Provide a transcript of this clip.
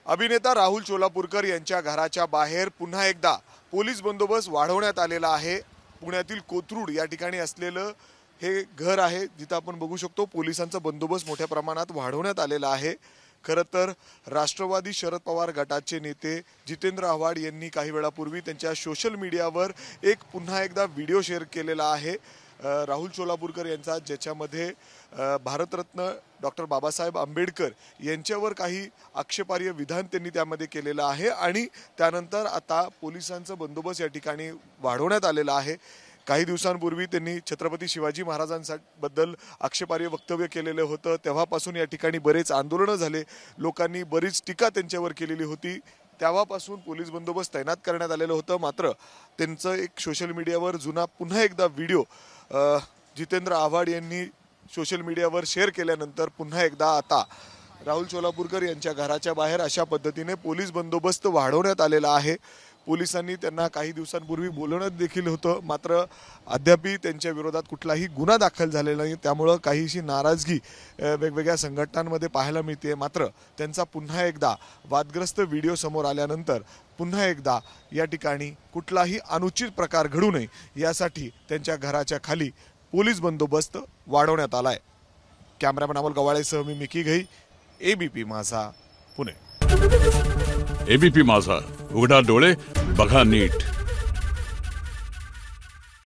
अभिनेता राहुल चोलापूरकर यांच्या घराच्या बाहेर पुन्हा एकदा पोलीस बंदोबस्त वाढवण्यात आलेला आहे। पुण्यातील कोथरूड या ठिकाणी असलेलं हे घर आहे, जिथे आपण बघू शकतो पोलिसांचा बंदोबस्त मोठ्या प्रमाणात वाढवण्यात आलेला आहे। खरं तर राष्ट्रवादी शरद पवार गटाचे नेते जितेंद्र आव्हाड यांनी काही वेळापूर्वी त्यांच्या सोशल मीडियावर पुन्हा एकदा व्हिडिओ शेअर केलेला आहे राहुल चोलापूरकर यांचा, ज्याच्यामध्ये भारतरत्न डॉक्टर बाबासाहेब आंबेडकर यांच्यावर काही आक्षेपार्ह विधान त्यांनी त्यामध्ये केलेलं आहे आणि त्यानंतर आता पोलिसांचा बंदोबस्त या ठिकाणी वाढवण्यात आलेला आहे। काही दिवसांपूर्वी त्यांनी छत्रपती शिवाजी महाराजांबद्दल आक्षेपार्ह वक्तव्य केलेले होतं, तेव्हापासून या ठिकाणी बरेच आंदोलनं झाले, लोकांनी बरीच टीका त्यांच्यावर केलेली होती, तेव्हापासून पोलीस बंदोबस्त तैनात करण्यात आलेलं होतं। मात्र त्यांचं एक सोशल मीडियावर जुना पुन्हा एकदा व्हिडिओ जितेंद्र आव्हाड यांनी सोशल मीडियावर शेअर केल्यानंतर पुन्हा एकदा आता राहुल चोलापूरकर यांच्या घराच्या बाहेर अशा पद्धतीने पोलीस बंदोबस्त वाढवण्यात आलेला आहे। पोलिसांनी त्यांना काही दिवसांपूर्वी बोलवण्यात देखील होतं, मात्र अद्याप त्यांच्या विरोधात कुठलाही गुन्हा दाखल झालेला नाही, त्यामुळे काहीशी नाराजगी वेगवेगळ्या संघटनांमध्ये पाहायला मिळते। मात्र त्यांचा पुन्हा एकदा वादग्रस्त व्हिडिओ समोर आल्यानंतर पुन्हा एकदा या ठिकाणी कुठलाही अनुचित प्रकार घडू नये यासाठी त्यांच्या घराच्या खाली पोलीस बंदोबस्त वाढवण्यात आलाय। कॅमेरामॅन अमोल गवाळेसह मी मिकी घई, एबीपी माझा, पुणे। एबीपी माझा, उघडा डोळे बघा नीट।